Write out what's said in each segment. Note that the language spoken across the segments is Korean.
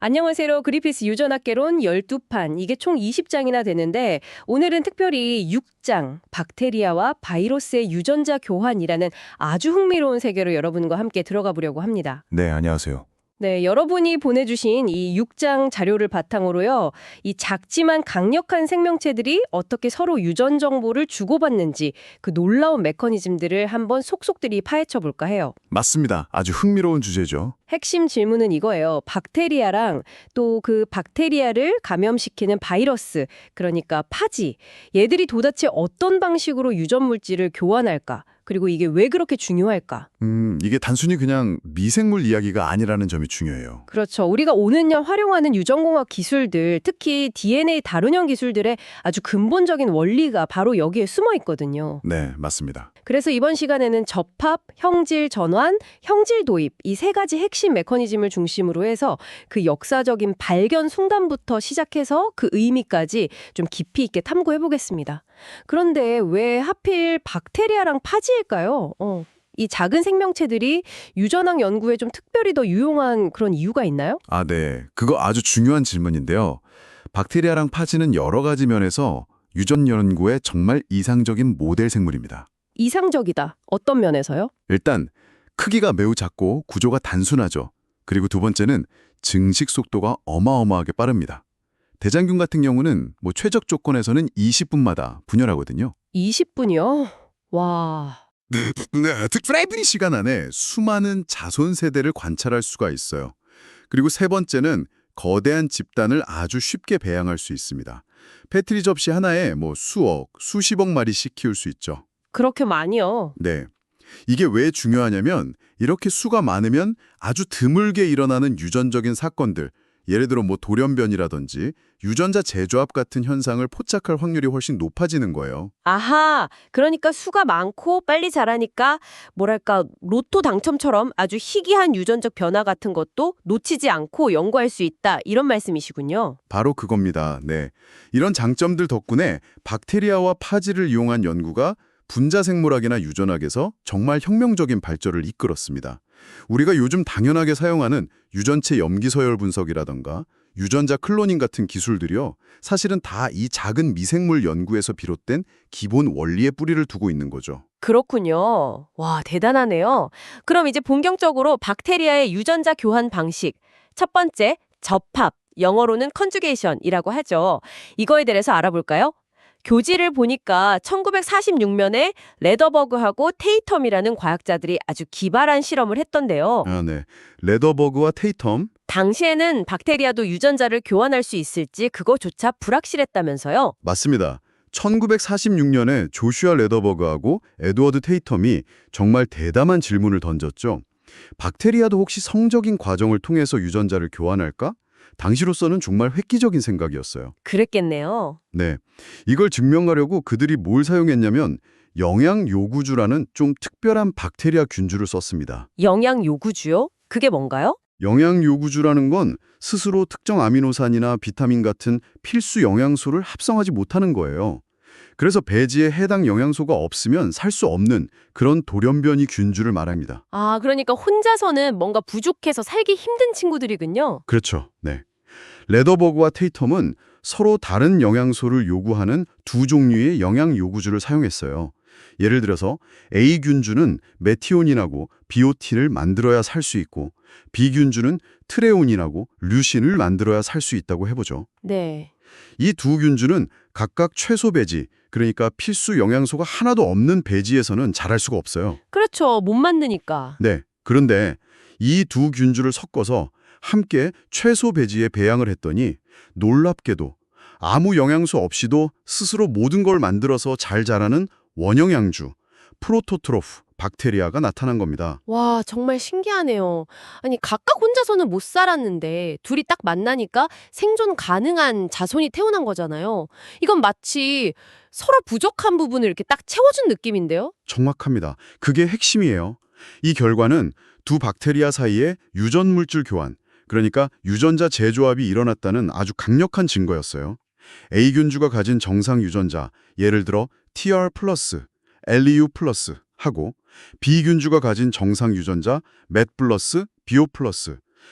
안녕하세요. 그리피스 유전학개론 12판, 이게 총 20장이나 되는데 오늘은 특별히 6장, 박테리아와 바이러스의 유전자 교환이라는 아주 흥미로운 세계로 여러분과 함께 들어가 보려고 합니다. 네, 안녕하세요. 네, 여러분이 보내주신 이 6장 자료를 바탕으로요, 이 작지만 강력한 생명체들이 어떻게 서로 유전 정보를 주고받는지 그 놀라운 메커니즘들을 한번 속속들이 파헤쳐 볼까 해요. 맞습니다. 아주 흥미로운 주제죠. 핵심 질문은 이거예요. 박테리아랑 또 그 박테리아를 감염시키는 바이러스, 그러니까 파지, 얘들이 도대체 어떤 방식으로 유전 물질을 교환할까? 그리고 이게 왜 그렇게 중요할까? 이게 단순히 그냥 미생물 이야기가 아니라는 점이 중요해요. 그렇죠. 우리가 오는 날 활용하는 유전공학 기술들, 특히 DNA 다룬형 기술들의 아주 근본적인 원리가 바로 여기에 숨어 있거든요. 네, 맞습니다. 그래서 이번 시간에는 접합, 형질 전환, 형질 도입 이 세 가지 핵심 메커니즘을 중심으로 해서 그 역사적인 발견 순간부터 시작해서 그 의미까지 좀 깊이 있게 탐구해 보겠습니다. 그런데 왜 하필 박테리아랑 파지일까요? 이 작은 생명체들이 유전학 연구에 좀 특별히 더 유용한 그런 이유가 있나요? 네. 그거 아주 중요한 질문인데요. 박테리아랑 파지는 여러 가지 면에서 유전 연구에 정말 이상적인 모델 생물입니다. 이상적이다. 어떤 면에서요? 일단 크기가 매우 작고 구조가 단순하죠. 그리고 두 번째는 증식 속도가 어마어마하게 빠릅니다. 대장균 같은 경우는 최적 조건에서는 20분마다 분열하거든요. 20분이요? 와... 네, 특별히 시간 안에 수많은 자손 세대를 관찰할 수가 있어요. 그리고 세 번째는 거대한 집단을 아주 쉽게 배양할 수 있습니다. 패트리 접시 하나에 수억, 수십억 마리씩 키울 수 있죠. 그렇게 많이요? 네. 이게 왜 중요하냐면 이렇게 수가 많으면 아주 드물게 일어나는 유전적인 사건들, 예를 들어 돌연변이라든지 유전자 재조합 같은 현상을 포착할 확률이 훨씬 높아지는 거예요. 아하, 그러니까 수가 많고 빨리 자라니까 뭐랄까 로또 당첨처럼 아주 희귀한 유전적 변화 같은 것도 놓치지 않고 연구할 수 있다 이런 말씀이시군요. 바로 그겁니다. 네. 이런 장점들 덕분에 박테리아와 파지를 이용한 연구가 분자생물학이나 유전학에서 정말 혁명적인 발전을 이끌었습니다. 우리가 요즘 당연하게 사용하는 유전체 염기서열 분석이라던가 유전자 클로닝 같은 기술들이요. 사실은 다 이 작은 미생물 연구에서 비롯된 기본 원리의 뿌리를 두고 있는 거죠. 그렇군요. 와, 대단하네요. 그럼 이제 본격적으로 박테리아의 유전자 교환 방식. 첫 번째, 접합, 영어로는 컨주게이션이라고 하죠. 이거에 대해서 알아볼까요? 교지를 보니까 1946년에 레더버그하고 테이텀이라는 과학자들이 아주 기발한 실험을 했던데요. 네. 레더버그와 테이텀. 당시에는 박테리아도 유전자를 교환할 수 있을지 그거조차 불확실했다면서요. 맞습니다. 1946년에 조슈아 레더버그하고 에드워드 테이텀이 정말 대담한 질문을 던졌죠. 박테리아도 혹시 성적인 과정을 통해서 유전자를 교환할까? 당시로서는 정말 획기적인 생각이었어요. 그랬겠네요. 네. 이걸 증명하려고 그들이 뭘 사용했냐면 영양요구주라는 좀 특별한 박테리아 균주를 썼습니다. 영양요구주요? 그게 뭔가요? 영양요구주라는 건 스스로 특정 아미노산이나 비타민 같은 필수 영양소를 합성하지 못하는 거예요. 그래서 배지에 해당 영양소가 없으면 살 수 없는 그런 돌연변이 균주를 말합니다. 아, 그러니까 혼자서는 뭔가 부족해서 살기 힘든 친구들이군요. 그렇죠. 네. 레더버그와 테이텀은 서로 다른 영양소를 요구하는 두 종류의 영양요구주를 사용했어요. 예를 들어서 A균주는 메티오닌하고 비오틴을 만들어야 살 수 있고 B균주는 트레오닌하고 류신을 만들어야 살 수 있다고 해보죠. 네. 이 두 균주는 각각 최소 배지, 그러니까 필수 영양소가 하나도 없는 배지에서는 자랄 수가 없어요. 그렇죠. 못 만드니까. 네. 그런데 이 두 균주를 섞어서 함께 최소 배지에 배양을 했더니 놀랍게도 아무 영양소 없이도 스스로 모든 걸 만들어서 잘 자라는 원영양주, 프로토트로프, 박테리아가 나타난 겁니다. 와, 정말 신기하네요. 아니, 각각 혼자서는 못 살았는데 둘이 딱 만나니까 생존 가능한 자손이 태어난 거잖아요. 이건 마치 서로 부족한 부분을 이렇게 딱 채워준 느낌인데요? 정확합니다. 그게 핵심이에요. 이 결과는 두 박테리아 사이에 유전 물질 교환, 그러니까 유전자 재조합이 일어났다는 아주 강력한 증거였어요. A균주가 가진 정상 유전자, 예를 들어 TR+, LEU+ 하고 B균주가 가진 정상 유전자, MET+, BO+,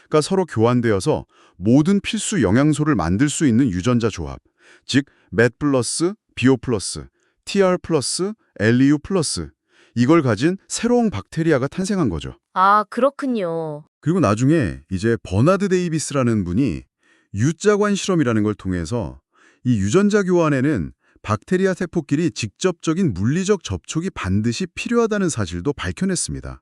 가 서로 교환되어서 모든 필수 영양소를 만들 수 있는 유전자 조합, 즉 맷 플러스, 비오 플러스, TR 플러스, LEU 플러스 이걸 가진 새로운 박테리아가 탄생한 거죠. 아, 그렇군요. 그리고 나중에 이제 버나드 데이비스라는 분이 U자관 실험이라는 걸 통해서 이 유전자 교환에는 박테리아 세포끼리 직접적인 물리적 접촉이 반드시 필요하다는 사실도 밝혀냈습니다.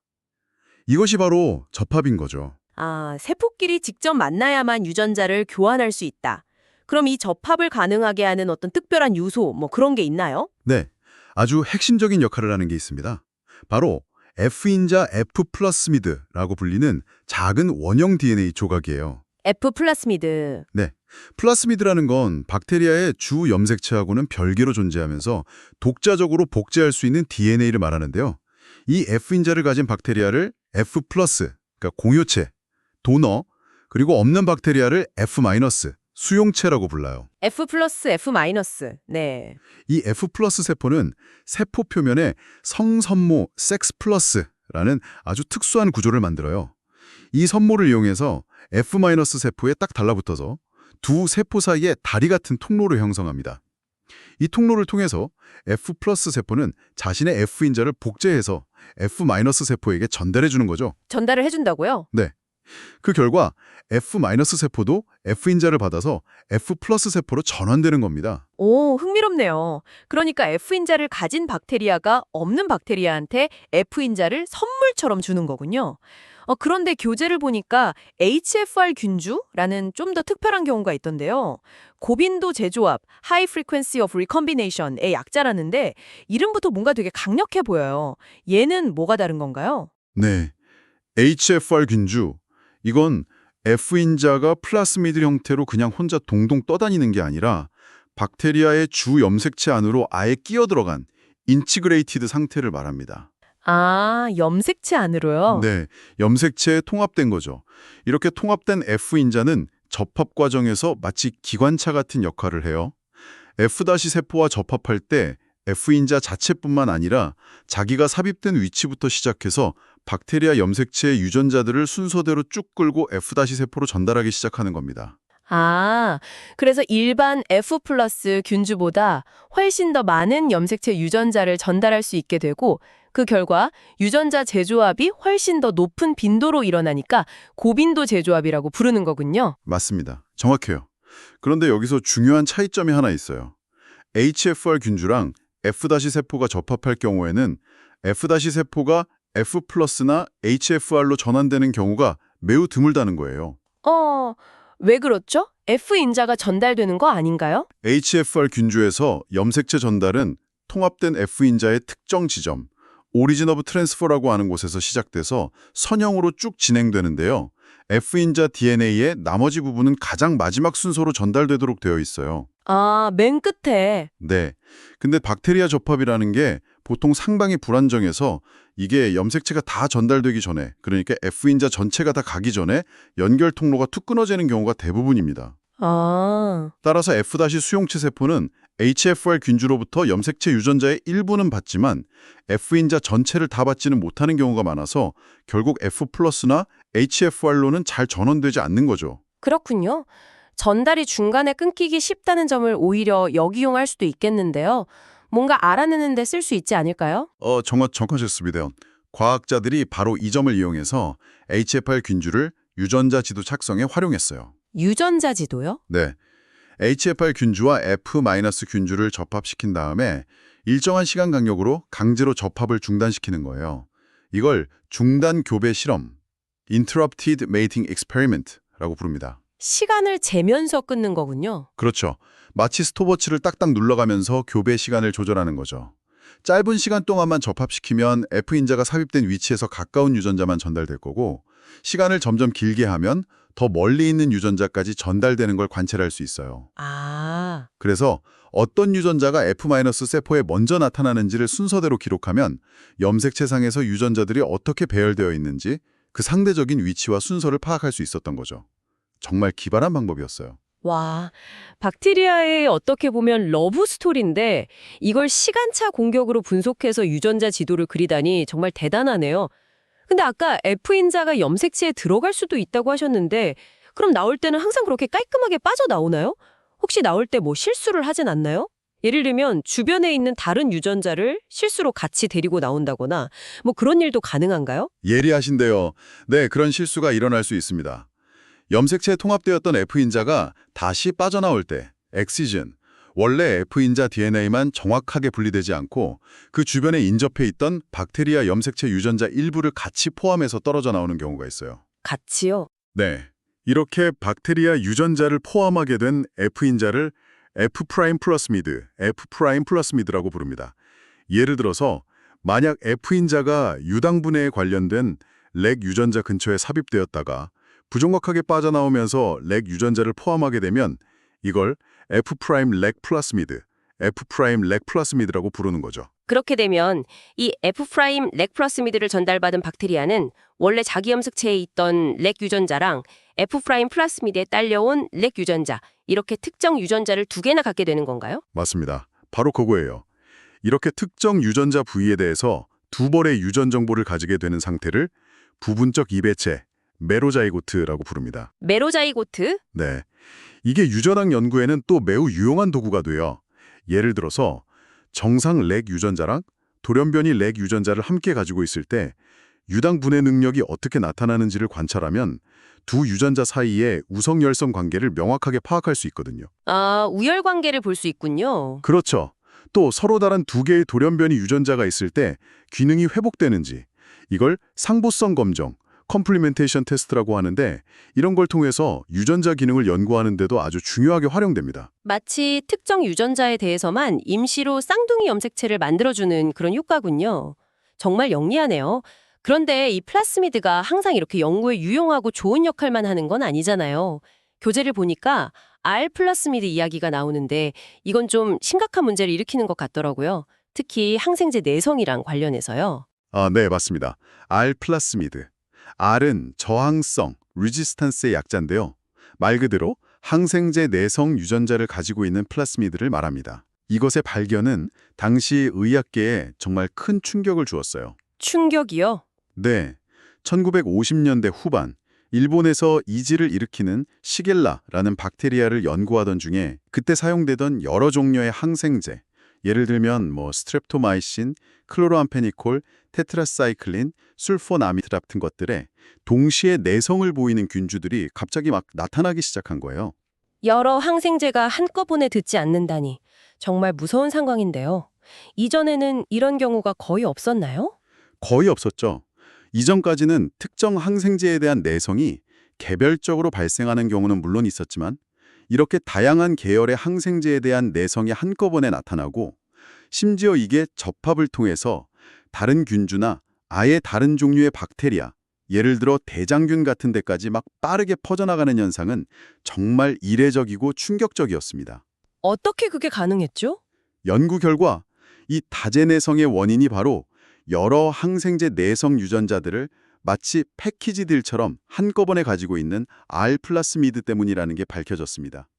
이것이 바로 접합인 거죠. 아, 세포끼리 직접 만나야만 유전자를 교환할 수 있다. 그럼 이 접합을 가능하게 하는 어떤 특별한 요소, 뭐 그런 게 있나요? 네, 아주 핵심적인 역할을 하는 게 있습니다. 바로 F인자 F 플라스미드라고 불리는 작은 원형 DNA 조각이에요. F 플라스미드. 네, 플라스미드라는 건 박테리아의 주 염색체하고는 별개로 존재하면서 독자적으로 복제할 수 있는 DNA를 말하는데요. 이 F인자를 가진 박테리아를 F 플러스, 그러니까 공효체, 도너, 그리고 없는 박테리아를 F 마이너스, 수용체라고 불러요. F 플러스, F 마이너스. 네. 이 F 플러스 세포는 세포 표면에 성선모 섹스 플러스라는 아주 특수한 구조를 만들어요. 이 선모를 이용해서 F 마이너스 세포에 딱 달라붙어서 두 세포 사이에 다리 같은 통로를 형성합니다. 이 통로를 통해서 F 플러스 세포는 자신의 F인자를 복제해서 F 마이너스 세포에게 전달해 주는 거죠. 전달을 해준다고요? 네. 그 결과 F 마이너스 세포도 F인자를 받아서 F 플러스 세포로 전환되는 겁니다. 오, 흥미롭네요. 그러니까 F인자를 가진 박테리아가 없는 박테리아한테 F인자를 선물처럼 주는 거군요. 그런데 교재를 보니까 HFR 균주라는 좀 더 특별한 경우가 있던데요. 고빈도 재조합, High Frequency of Recombination의 약자라는데 이름부터 뭔가 되게 강력해 보여요. 얘는 뭐가 다른 건가요? 네. HFR 균주. 이건 F인자가 플라스미드 형태로 그냥 혼자 동동 떠다니는 게 아니라 박테리아의 주 염색체 안으로 아예 끼어 들어간 인티그레이티드 상태를 말합니다. 아, 염색체 안으로요? 네, 염색체에 통합된 거죠. 이렇게 통합된 F인자는 접합 과정에서 마치 기관차 같은 역할을 해요. F-세포와 접합할 때 F인자 자체뿐만 아니라 자기가 삽입된 위치부터 시작해서 박테리아 염색체의 유전자들을 순서대로 쭉 끌고 F-세포로 전달하기 시작하는 겁니다. 아, 그래서 일반 F 플러스 균주보다 훨씬 더 많은 염색체 유전자를 전달할 수 있게 되고 그 결과 유전자 재조합이 훨씬 더 높은 빈도로 일어나니까 고빈도 재조합이라고 부르는 거군요. 맞습니다. 정확해요. 그런데 여기서 중요한 차이점이 하나 있어요. HFR 균주랑 F-세포가 접합할 경우에는 F-세포가 F 플러스나 HFR로 전환되는 경우가 매우 드물다는 거예요. 왜 그렇죠? F인자가 전달되는 거 아닌가요? HFR 균주에서 염색체 전달은 통합된 F인자의 특정 지점, 오리진 오브 트랜스퍼라고 하는 곳에서 시작돼서 선형으로 쭉 진행되는데요. F인자 DNA의 나머지 부분은 가장 마지막 순서로 전달되도록 되어 있어요. 아, 맨 끝에. 네. 근데 박테리아 접합이라는 게 보통 상당히 불안정해서 이게 염색체가 다 전달되기 전에, 그러니까 F인자 전체가 다 가기 전에 연결 통로가 툭 끊어지는 경우가 대부분입니다. 아, 따라서 F-수용체 세포는 HFR 균주로부터 염색체 유전자의 일부는 받지만 F인자 전체를 다 받지는 못하는 경우가 많아서 결국 F+나 HFR로는 잘 전원되지 않는 거죠. 그렇군요. 전달이 중간에 끊기기 쉽다는 점을 오히려 역이용할 수도 있겠는데요. 뭔가 알아내는 데 쓸 수 있지 않을까요? 정확하셨습니다. 과학자들이 바로 이 점을 이용해서 HFR 균주를 유전자 지도 착성에 활용했어요. 유전자 지도요? 네. HFR 균주와 F- 균주를 접합시킨 다음에 일정한 시간 간격으로 강제로 접합을 중단시키는 거예요. 이걸 중단 교배 실험, Interrupted Mating Experiment라고 부릅니다. 시간을 재면서 끊는 거군요. 그렇죠. 마치 스톱워치를 딱딱 눌러가면서 교배 시간을 조절하는 거죠. 짧은 시간 동안만 접합시키면 F인자가 삽입된 위치에서 가까운 유전자만 전달될 거고 시간을 점점 길게 하면 더 멀리 있는 유전자까지 전달되는 걸 관찰할 수 있어요. 아, 그래서 어떤 유전자가 F-세포에 먼저 나타나는지를 순서대로 기록하면 염색체상에서 유전자들이 어떻게 배열되어 있는지 그 상대적인 위치와 순서를 파악할 수 있었던 거죠. 정말 기발한 방법이었어요. 와, 박테리아의 어떻게 보면 러브 스토리인데 이걸 시간차 공격으로 분석해서 유전자 지도를 그리다니 정말 대단하네요. 근데 아까 F인자가 염색체에 들어갈 수도 있다고 하셨는데 그럼 나올 때는 항상 그렇게 깔끔하게 빠져나오나요? 혹시 나올 때 뭐 실수를 하진 않나요? 예를 들면 주변에 있는 다른 유전자를 실수로 같이 데리고 나온다거나 뭐 그런 일도 가능한가요? 예리하신데요. 네, 그런 실수가 일어날 수 있습니다. 염색체에 통합되었던 F인자가 다시 빠져나올 때 엑시즌, 원래 F인자 DNA만 정확하게 분리되지 않고 그 주변에 인접해 있던 박테리아 염색체 유전자 일부를 같이 포함해서 떨어져 나오는 경우가 있어요. 같이요? 네, 이렇게 박테리아 유전자를 포함하게 된 F인자를 F' 플러스미드, F' 플러스미드라고 부릅니다. 예를 들어서 만약 F인자가 유당분해에 관련된 렉 유전자 근처에 삽입되었다가 부정확하게 빠져나오면서 렉 유전자를 포함하게 되면 이걸 F' 렉 플러스미드, F' 렉 플러스미드라고 부르는 거죠. 그렇게 되면 이 F' 렉 플러스미드를 전달받은 박테리아는 원래 자기 염색체에 있던 렉 유전자랑 F' 플러스미드에 딸려온 렉 유전자, 이렇게 특정 유전자를 두 개나 갖게 되는 건가요? 맞습니다. 바로 그거예요. 이렇게 특정 유전자 부위에 대해서 두 벌의 유전 정보를 가지게 되는 상태를 부분적 이배체, 메로자이고트라고 부릅니다. 메로자이고트? 네, 이게 유전학 연구에는 또 매우 유용한 도구가 돼요. 예를 들어서 정상 렉 유전자랑 돌연변이 렉 유전자를 함께 가지고 있을 때 유당 분해 능력이 어떻게 나타나는지를 관찰하면 두 유전자 사이의 우성열성 관계를 명확하게 파악할 수 있거든요. 아, 우열 관계를 볼 수 있군요. 그렇죠. 또 서로 다른 두 개의 돌연변이 유전자가 있을 때 기능이 회복되는지, 이걸 상보성 검정, 컴플리멘테이션 테스트라고 하는데 이런 걸 통해서 유전자 기능을 연구하는 데도 아주 중요하게 활용됩니다. 마치 특정 유전자에 대해서만 임시로 쌍둥이 염색체를 만들어주는 그런 효과군요. 정말 영리하네요. 그런데 이 플라스미드가 항상 이렇게 연구에 유용하고 좋은 역할만 하는 건 아니잖아요. 교재를 보니까 R 플라스미드 이야기가 나오는데 이건 좀 심각한 문제를 일으키는 것 같더라고요. 특히 항생제 내성이랑 관련해서요. 아, 네, 맞습니다. R 플라스미드. R은 저항성, resistance 의 약자인데요. 말 그대로 항생제 내성 유전자를 가지고 있는 플라스미드를 말합니다. 이것의 발견은 당시 의학계에 정말 큰 충격을 주었어요. 충격이요? 네, 1950년대 후반 일본에서 이지를 일으키는 시겔라라는 박테리아를 연구하던 중에 그때 사용되던 여러 종류의 항생제, 예를 들면 스트랩토마이신, 클로로암페니콜, 테트라사이클린, 술포나미드 같은 것들에 동시에 내성을 보이는 균주들이 갑자기 막 나타나기 시작한 거예요. 여러 항생제가 한꺼번에 듣지 않는다니 정말 무서운 상황인데요. 이전에는 이런 경우가 거의 없었나요? 거의 없었죠. 이전까지는 특정 항생제에 대한 내성이 개별적으로 발생하는 경우는 물론 있었지만 이렇게 다양한 계열의 항생제에 대한 내성이 한꺼번에 나타나고 심지어 이게 접합을 통해서 다른 균주나 아예 다른 종류의 박테리아, 예를 들어 대장균 같은 데까지 막 빠르게 퍼져나가는 현상은 정말 이례적이고 충격적이었습니다. 어떻게 그게 가능했죠? 연구 결과 이 다제내성의 원인이 바로 여러 항생제 내성 유전자들을 마치 패키지들처럼 한꺼번에 가지고 있는 R 플라스미드 때문이라는 게 밝혀졌습니다.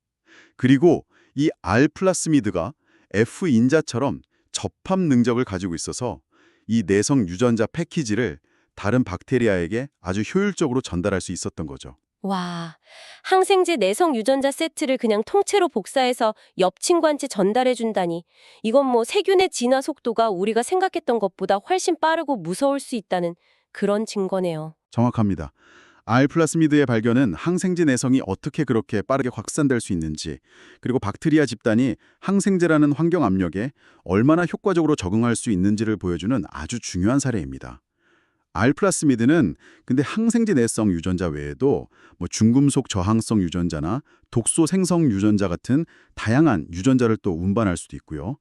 그리고 이 R 플라스미드가 F인자처럼 접합 능력을 가지고 있어서 이 내성 유전자 패키지를 다른 박테리아에게 아주 효율적으로 전달할 수 있었던 거죠. 와, 항생제 내성 유전자 세트를 그냥 통째로 복사해서 옆 친구한테 전달해준다니. 이건 세균의 진화 속도가 우리가 생각했던 것보다 훨씬 빠르고 무서울 수 있다는 그런 증거네요. 정확합니다. R 플라스미드의 발견은 항생제 내성이 어떻게 그렇게 빠르게 확산될 수 있는지, 그리고 박테리아 집단이 항생제라는 환경 압력에 얼마나 효과적으로 적응할 수 있는지를 보여주는 아주 중요한 사례입니다. R 플라스미드는 근데 항생제 내성 유전자 외에도 중금속 저항성 유전자나 독소 생성 유전자 같은 다양한 유전자를 또 운반할 수도 있고요.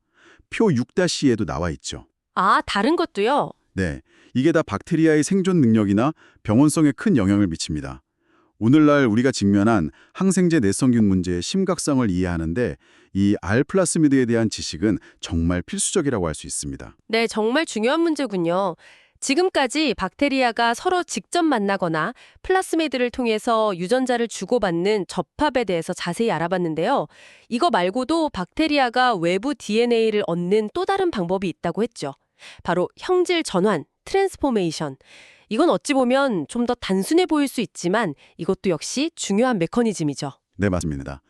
표 6-E에도 나와 있죠. 아, 다른 것도요? 네, 이게 다 박테리아의 생존 능력이나 병원성에 큰 영향을 미칩니다. 오늘날 우리가 직면한 항생제 내성균 문제의 심각성을 이해하는데 이 R 플라스미드에 대한 지식은 정말 필수적이라고 할 수 있습니다. 네, 정말 중요한 문제군요. 지금까지 박테리아가 서로 직접 만나거나 플라스미드를 통해서 유전자를 주고받는 접합에 대해서 자세히 알아봤는데요. 이거 말고도 박테리아가 외부 DNA를 얻는 또 다른 방법이 있다고 했죠. 바로 형질 전환, 트랜스포메이션. 이건 어찌 보면 좀 더 단순해 보일 수 있지만 이것도 역시 중요한 메커니즘이죠. 네, 맞습니다.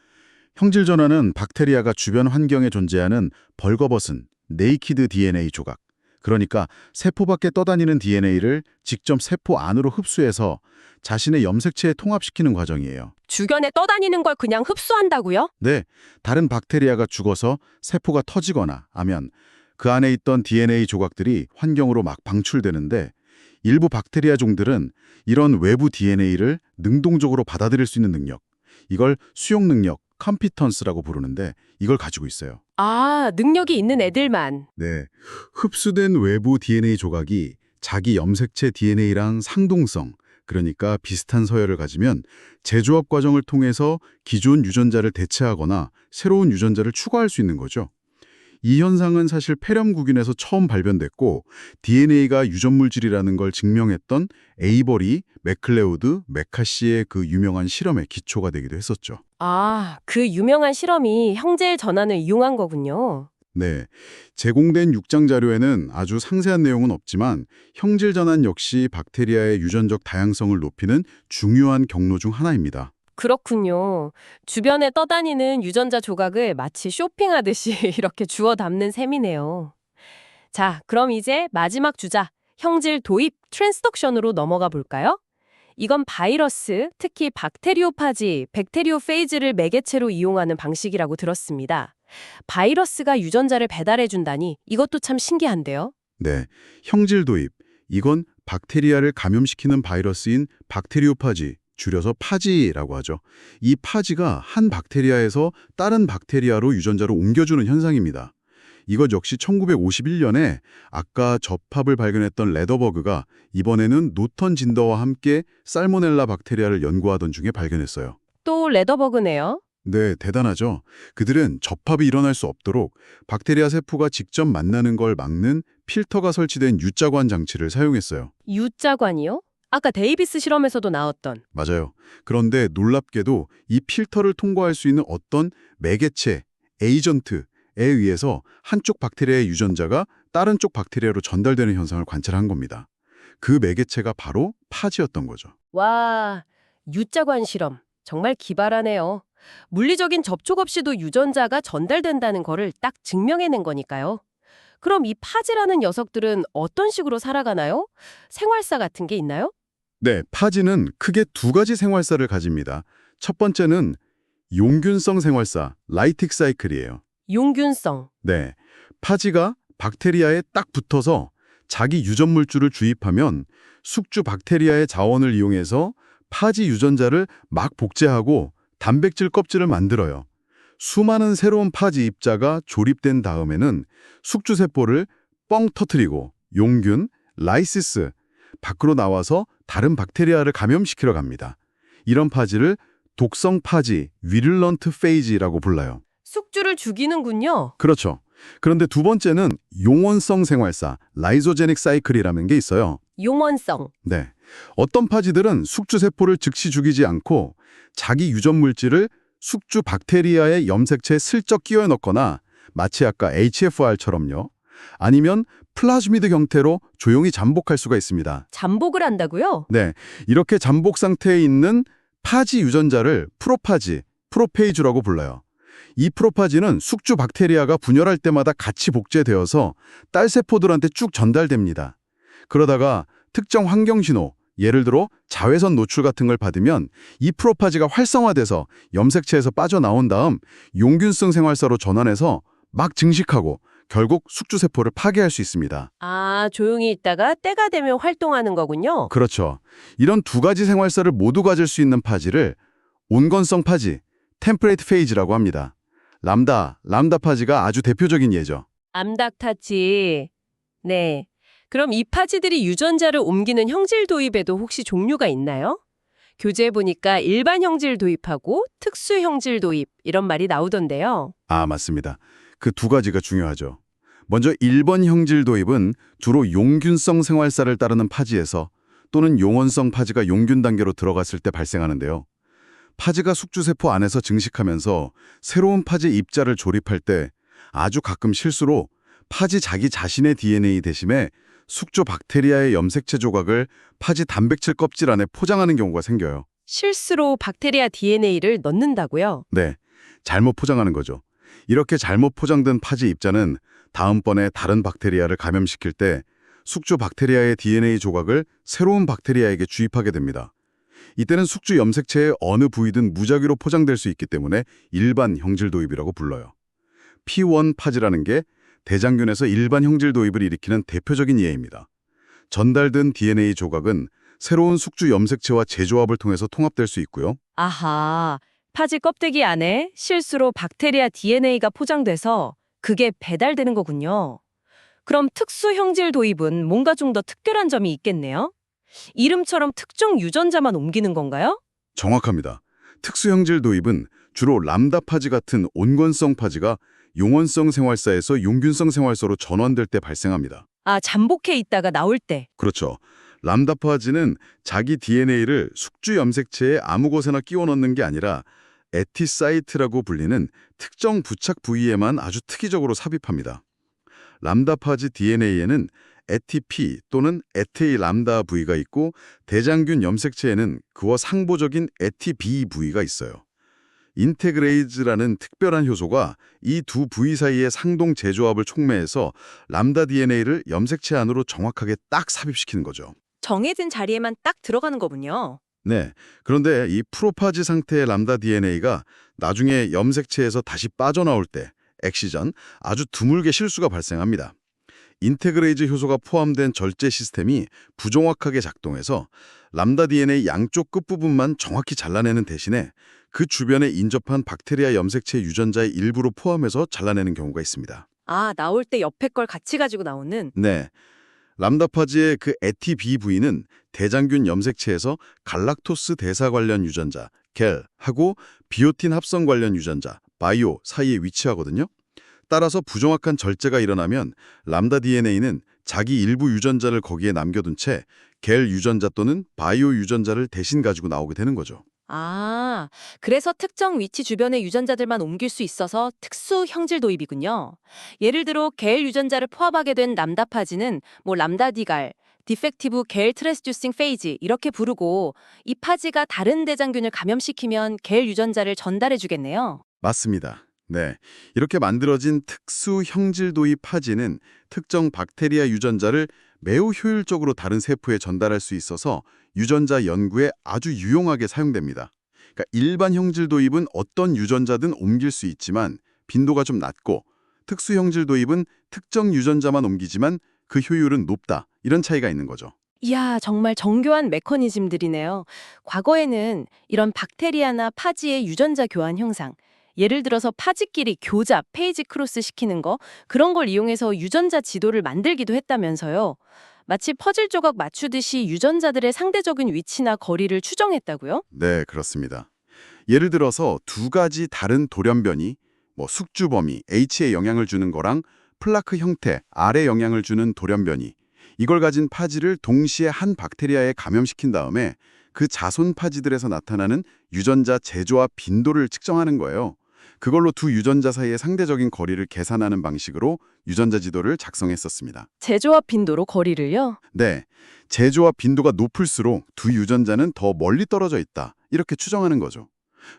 형질 전환은 박테리아가 주변 환경에 존재하는 벌거벗은 네이키드 DNA 조각, 그러니까 세포 밖에 떠다니는 DNA를 직접 세포 안으로 흡수해서 자신의 염색체에 통합시키는 과정이에요. 주변에 떠다니는 걸 그냥 흡수한다고요? 네, 다른 박테리아가 죽어서 세포가 터지거나 하면 그 안에 있던 DNA 조각들이 환경으로 막 방출되는데 일부 박테리아 종들은 이런 외부 DNA를 능동적으로 받아들일 수 있는 능력, 이걸 수용 능력, 컴피턴스라고 부르는데 이걸 가지고 있어요. 아, 능력이 있는 애들만. 네, 흡수된 외부 DNA 조각이 자기 염색체 DNA랑 상동성, 그러니까 비슷한 서열을 가지면 재조합 과정을 통해서 기존 유전자를 대체하거나 새로운 유전자를 추가할 수 있는 거죠. 이 현상은 사실 폐렴구균에서 처음 발견됐고 DNA가 유전물질이라는 걸 증명했던 에이버리, 맥클레오드, 메카시의 그 유명한 실험의 기초가 되기도 했었죠. 아, 그 유명한 실험이 형질 전환을 이용한 거군요. 네, 제공된 6장 자료에는 아주 상세한 내용은 없지만 형질 전환 역시 박테리아의 유전적 다양성을 높이는 중요한 경로 중 하나입니다. 그렇군요. 주변에 떠다니는 유전자 조각을 마치 쇼핑하듯이 이렇게 주워 담는 셈이네요. 자, 그럼 이제 마지막 주자, 형질 도입, 트랜스덕션으로 넘어가 볼까요? 이건 바이러스, 특히 박테리오파지, 백테리오페이즈를 매개체로 이용하는 방식이라고 들었습니다. 바이러스가 유전자를 배달해준다니 이것도 참 신기한데요. 네, 형질 도입. 이건 박테리아를 감염시키는 바이러스인 박테리오파지, 줄여서 파지라고 하죠. 이 파지가 한 박테리아에서 다른 박테리아로 유전자를 옮겨주는 현상입니다. 이것 역시 1951년에 아까 접합을 발견했던 레더버그가 이번에는 노턴 진더와 함께 살모넬라 박테리아를 연구하던 중에 발견했어요. 또 레더버그네요. 네, 대단하죠. 그들은 접합이 일어날 수 없도록 박테리아 세포가 직접 만나는 걸 막는 필터가 설치된 U자관 장치를 사용했어요. U자관이요? 아까 데이비스 실험에서도 나왔던. 맞아요. 그런데 놀랍게도 이 필터를 통과할 수 있는 어떤 매개체, 에이전트에 의해서 한쪽 박테리아의 유전자가 다른 쪽 박테리아로 전달되는 현상을 관찰한 겁니다. 그 매개체가 바로 파지였던 거죠. 와, U자관 실험. 정말 기발하네요. 물리적인 접촉 없이도 유전자가 전달된다는 거를 딱 증명해낸 거니까요. 그럼 이 파지라는 녀석들은 어떤 식으로 살아가나요? 생활사 같은 게 있나요? 네, 파지는 크게 두 가지 생활사를 가집니다. 첫 번째는 용균성 생활사, 라이틱 사이클이에요. 용균성. 네, 파지가 박테리아에 딱 붙어서 자기 유전물질을 주입하면 숙주 박테리아의 자원을 이용해서 파지 유전자를 막 복제하고 단백질 껍질을 만들어요. 수많은 새로운 파지 입자가 조립된 다음에는 숙주세포를 뻥 터트리고 용균, 라이시스, 밖으로 나와서 다른 박테리아를 감염시키러 갑니다. 이런 파지를 독성 파지, 위를런트 페이지라고 불러요. 숙주를 죽이는군요. 그렇죠. 그런데 두 번째는 용원성 생활사, 라이소제닉 사이클이라는 게 있어요. 용원성. 네. 어떤 파지들은 숙주세포를 즉시 죽이지 않고 자기 유전물질을 숙주 박테리아의 염색체에 슬쩍 끼워 넣거나 마치 아까 HFR처럼요. 아니면 플라즈미드 형태로 조용히 잠복할 수가 있습니다. 잠복을 한다고요? 네, 이렇게 잠복 상태에 있는 파지 유전자를 프로파지, 프로페이즈라고 불러요. 이 프로파지는 숙주 박테리아가 분열할 때마다 같이 복제되어서 딸 세포들한테 쭉 전달됩니다. 그러다가 특정 환경 신호, 예를 들어 자외선 노출 같은 걸 받으면 이 프로파지가 활성화돼서 염색체에서 빠져나온 다음 용균성 생활사로 전환해서 막 증식하고 결국 숙주세포를 파괴할 수 있습니다. 아, 조용히 있다가 때가 되면 활동하는 거군요. 그렇죠. 이런 두 가지 생활사를 모두 가질 수 있는 파지를 온건성 파지, 템퍼레이트 페이지라고 합니다. 람다 파지가 아주 대표적인 예죠. 암닥타치. 네. 그럼 이 파지들이 유전자를 옮기는 형질 도입에도 혹시 종류가 있나요? 교재에 보니까 일반 형질 도입하고 특수 형질 도입 이런 말이 나오던데요. 아, 맞습니다. 그 두 가지가 중요하죠. 먼저 1번 형질 도입은 주로 용균성 생활사를 따르는 파지에서 또는 용원성 파지가 용균 단계로 들어갔을 때 발생하는데요. 파지가 숙주세포 안에서 증식하면서 새로운 파지 입자를 조립할 때 아주 가끔 실수로 파지 자기 자신의 DNA 대신에 숙주 박테리아의 염색체 조각을 파지 단백질 껍질 안에 포장하는 경우가 생겨요. 실수로 박테리아 DNA를 넣는다고요? 네, 잘못 포장하는 거죠. 이렇게 잘못 포장된 파지 입자는 다음번에 다른 박테리아를 감염시킬 때 숙주 박테리아의 DNA 조각을 새로운 박테리아에게 주입하게 됩니다. 이때는 숙주 염색체의 어느 부위든 무작위로 포장될 수 있기 때문에 일반 형질 도입이라고 불러요. P1 파지라는 게 대장균에서 일반 형질 도입을 일으키는 대표적인 예입니다. 전달된 DNA 조각은 새로운 숙주 염색체와 재조합을 통해서 통합될 수 있고요. 아하, 파지 껍데기 안에 실수로 박테리아 DNA가 포장돼서 그게 배달되는 거군요. 그럼 특수 형질 도입은 뭔가 좀 더 특별한 점이 있겠네요? 이름처럼 특정 유전자만 옮기는 건가요? 정확합니다. 특수형질 도입은 주로 람다 파지 같은 온건성 파지가 용원성 생활사에서 용균성 생활소로 전환될 때 발생합니다. 아, 잠복해 있다가 나올 때. 그렇죠. 람다 파지는 자기 DNA를 숙주 염색체에 아무 곳에나 끼워 넣는 게 아니라 에티사이트라고 불리는 특정 부착 부위에만 아주 특이적으로 삽입합니다. 람다 파지 DNA에는 에티P 또는 에테이 람다 부위가 있고 대장균 염색체에는 그와 상보적인 에티B 부위가 있어요. 인테그레이즈라는 특별한 효소가 이 두 부위 사이의 상동 재조합을 촉매해서 람다 DNA를 염색체 안으로 정확하게 딱 삽입시키는 거죠. 정해진 자리에만 딱 들어가는 거군요. 네, 그런데 이 프로파지 상태의 람다 DNA가 나중에 염색체에서 다시 빠져나올 때 엑시전 아주 드물게 실수가 발생합니다. 인테그레이즈 효소가 포함된 절제 시스템이 부정확하게 작동해서 람다 DNA 양쪽 끝부분만 정확히 잘라내는 대신에 그 주변에 인접한 박테리아 염색체 유전자의 일부로 포함해서 잘라내는 경우가 있습니다. 아, 나올 때 옆에 걸 같이 가지고 나오는? 네, 람다파지의 그 에티B 부위는 대장균 염색체에서 갈락토스 대사 관련 유전자, 겔하고 비오틴 합성 관련 유전자, 바이오 사이에 위치하거든요. 따라서 부정확한 절제가 일어나면 람다 DNA는 자기 일부 유전자를 거기에 남겨둔 채 겔 유전자 또는 바이오 유전자를 대신 가지고 나오게 되는 거죠. 아, 그래서 특정 위치 주변의 유전자들만 옮길 수 있어서 특수 형질 도입이군요. 예를 들어 겔 유전자를 포함하게 된 람다 파지는 뭐 람다 디갈, 디펙티브 겔 트랜스듀싱 페이지 이렇게 부르고 이 파지가 다른 대장균을 감염시키면 겔 유전자를 전달해 주겠네요. 맞습니다. 네, 이렇게 만들어진 특수 형질 도입 파지는 특정 박테리아 유전자를 매우 효율적으로 다른 세포에 전달할 수 있어서 유전자 연구에 아주 유용하게 사용됩니다. 그러니까 일반 형질 도입은 어떤 유전자든 옮길 수 있지만 빈도가 좀 낮고 특수 형질 도입은 특정 유전자만 옮기지만 그 효율은 높다. 이런 차이가 있는 거죠. 이야, 정말 정교한 메커니즘들이네요. 과거에는 이런 박테리아나 파지의 유전자 교환 형상, 예를 들어서 파지끼리 교잡, 페이지 크로스 시키는 거, 그런 걸 이용해서 유전자 지도를 만들기도 했다면서요. 마치 퍼즐 조각 맞추듯이 유전자들의 상대적인 위치나 거리를 추정했다고요? 네, 그렇습니다. 예를 들어서 두 가지 다른 돌연변이, 숙주 범위, H에 영향을 주는 거랑 플라크 형태, R에 영향을 주는 돌연변이, 이걸 가진 파지를 동시에 한 박테리아에 감염시킨 다음에 그 자손 파지들에서 나타나는 유전자 재조합 빈도를 측정하는 거예요. 그걸로 두 유전자 사이의 상대적인 거리를 계산하는 방식으로 유전자 지도를 작성했었습니다. 재조합 빈도로 거리를요? 네, 재조합 빈도가 높을수록 두 유전자는 더 멀리 떨어져 있다. 이렇게 추정하는 거죠.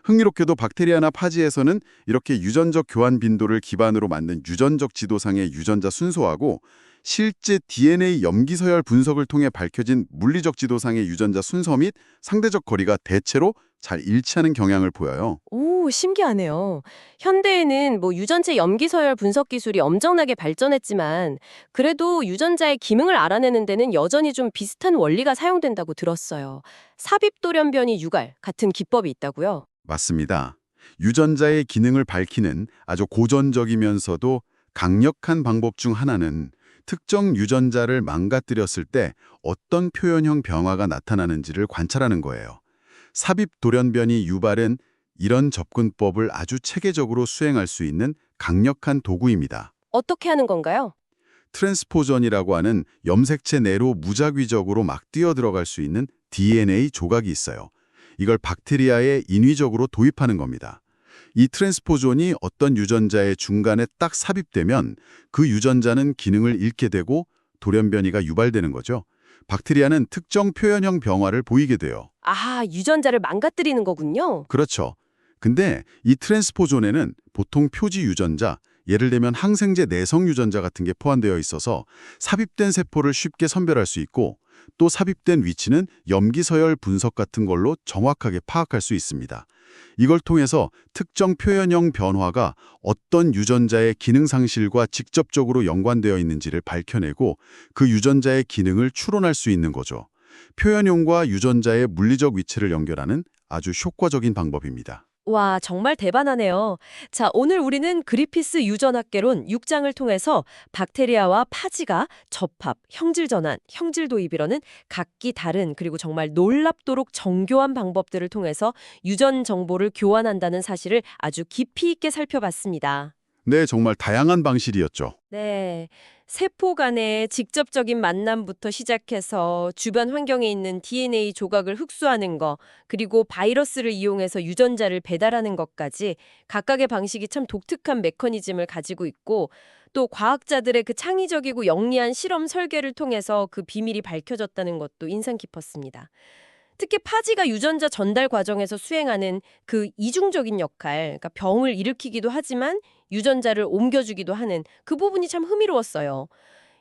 흥미롭게도 박테리아나 파지에서는 이렇게 유전적 교환 빈도를 기반으로 만든 유전적 지도상의 유전자 순서하고 실제 DNA 염기 서열 분석을 통해 밝혀진 물리적 지도상의 유전자 순서 및 상대적 거리가 대체로 잘 일치하는 경향을 보여요. 오, 신기하네요. 현대에는 유전체 염기 서열 분석 기술이 엄청나게 발전했지만 그래도 유전자의 기능을 알아내는 데는 여전히 좀 비슷한 원리가 사용된다고 들었어요. 삽입 돌연변이 유갈 같은 기법이 있다고요? 맞습니다. 유전자의 기능을 밝히는 아주 고전적이면서도 강력한 방법 중 하나는 특정 유전자를 망가뜨렸을 때 어떤 표현형 변화가 나타나는지를 관찰하는 거예요. 삽입 돌연변이 유발은 이런 접근법을 아주 체계적으로 수행할 수 있는 강력한 도구입니다. 어떻게 하는 건가요? 트랜스포전이라고 하는 염색체 내로 무작위적으로 막 뛰어들어갈 수 있는 DNA 조각이 있어요. 이걸 박테리아에 인위적으로 도입하는 겁니다. 이 트랜스포존이 어떤 유전자의 중간에 딱 삽입되면 그 유전자는 기능을 잃게 되고 돌연변이가 유발되는 거죠. 박테리아는 특정 표현형 병화를 보이게 돼요. 아, 유전자를 망가뜨리는 거군요. 그렇죠. 근데 이 트랜스포존에는 보통 표지 유전자, 예를 들면 항생제 내성 유전자 같은 게 포함되어 있어서 삽입된 세포를 쉽게 선별할 수 있고 또 삽입된 위치는 염기서열 분석 같은 걸로 정확하게 파악할 수 있습니다. 이걸 통해서 특정 표현형 변화가 어떤 유전자의 기능 상실과 직접적으로 연관되어 있는지를 밝혀내고 그 유전자의 기능을 추론할 수 있는 거죠. 표현형과 유전자의 물리적 위치를 연결하는 아주 효과적인 방법입니다. 와, 정말 대단하네요. 자, 오늘 우리는 그리피스 유전학개론 6장을 통해서 박테리아와 파지가 접합, 형질 전환, 형질 도입이라는 각기 다른 그리고 정말 놀랍도록 정교한 방법들을 통해서 유전 정보를 교환한다는 사실을 아주 깊이 있게 살펴봤습니다. 네, 정말 다양한 방식이었죠. 네. 세포 간의 직접적인 만남부터 시작해서 주변 환경에 있는 DNA 조각을 흡수하는 거, 그리고 바이러스를 이용해서 유전자를 배달하는 것까지 각각의 방식이 참 독특한 메커니즘을 가지고 있고 또 과학자들의 그 창의적이고 영리한 실험 설계를 통해서 그 비밀이 밝혀졌다는 것도 인상 깊었습니다. 특히 파지가 유전자 전달 과정에서 수행하는 그 이중적인 역할, 그러니까 병을 일으키기도 하지만 유전자를 옮겨주기도 하는 그 부분이 참 흥미로웠어요.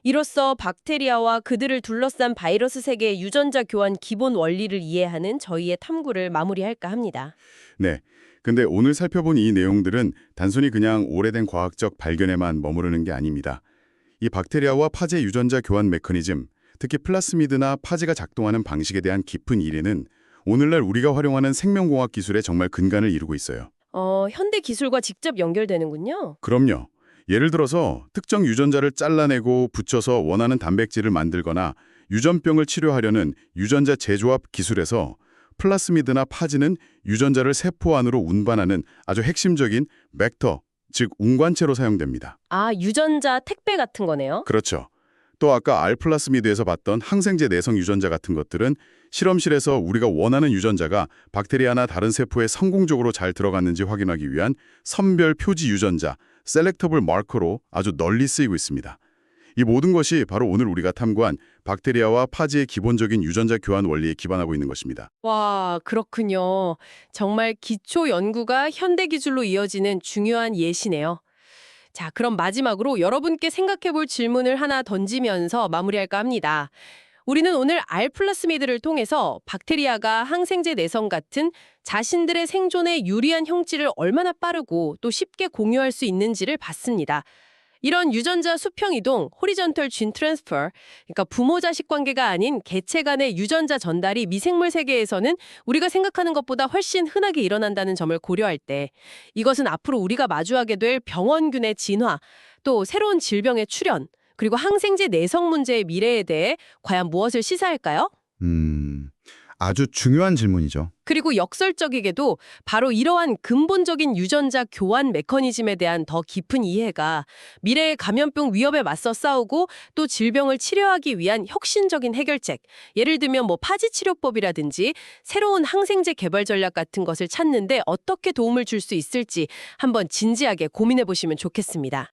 이로써 박테리아와 그들을 둘러싼 바이러스 세계의 유전자 교환 기본 원리를 이해하는 저희의 탐구를 마무리할까 합니다. 네. 근데 오늘 살펴본 이 내용들은 단순히 그냥 오래된 과학적 발견에만 머무르는 게 아닙니다. 이 박테리아와 파지의 유전자 교환 메커니즘, 특히 플라스미드나 파지가 작동하는 방식에 대한 깊은 이해는 오늘날 우리가 활용하는 생명공학 기술에 정말 근간을 이루고 있어요. 현대 기술과 직접 연결되는군요. 그럼요. 예를 들어서 특정 유전자를 잘라내고 붙여서 원하는 단백질을 만들거나 유전병을 치료하려는 유전자 재조합 기술에서 플라스미드나 파지는 유전자를 세포 안으로 운반하는 아주 핵심적인 벡터, 즉 운관체로 사용됩니다. 아, 유전자 택배 같은 거네요. 그렇죠. 또 아까 알플라스미드에서 봤던 항생제 내성 유전자 같은 것들은 실험실에서 우리가 원하는 유전자가 박테리아나 다른 세포에 성공적으로 잘 들어갔는지 확인하기 위한 선별 표지 유전자, 셀렉터블 마커로 아주 널리 쓰이고 있습니다. 이 모든 것이 바로 오늘 우리가 탐구한 박테리아와 파지의 기본적인 유전자 교환 원리에 기반하고 있는 것입니다. 와, 그렇군요. 정말 기초 연구가 현대 기술로 이어지는 중요한 예시네요. 자, 그럼 마지막으로 여러분께 생각해 볼 질문을 하나 던지면서 마무리할까 합니다. 우리는 오늘 알플라스미드를 통해서 박테리아가 항생제 내성 같은 자신들의 생존에 유리한 형질을 얼마나 빠르고 또 쉽게 공유할 수 있는지를 봤습니다. 이런 유전자 수평 이동, 호리전털 진 트랜스퍼, 그러니까 부모-자식 관계가 아닌 개체 간의 유전자 전달이 미생물 세계에서는 우리가 생각하는 것보다 훨씬 흔하게 일어난다는 점을 고려할 때 이것은 앞으로 우리가 마주하게 될 병원균의 진화, 또 새로운 질병의 출현, 그리고 항생제 내성 문제의 미래에 대해 과연 무엇을 시사할까요? 아주 중요한 질문이죠. 그리고 역설적이게도 바로 이러한 근본적인 유전자 교환 메커니즘에 대한 더 깊은 이해가 미래의 감염병 위협에 맞서 싸우고 또 질병을 치료하기 위한 혁신적인 해결책, 예를 들면 파지 치료법이라든지 새로운 항생제 개발 전략 같은 것을 찾는데 어떻게 도움을 줄 수 있을지 한번 진지하게 고민해 보시면 좋겠습니다.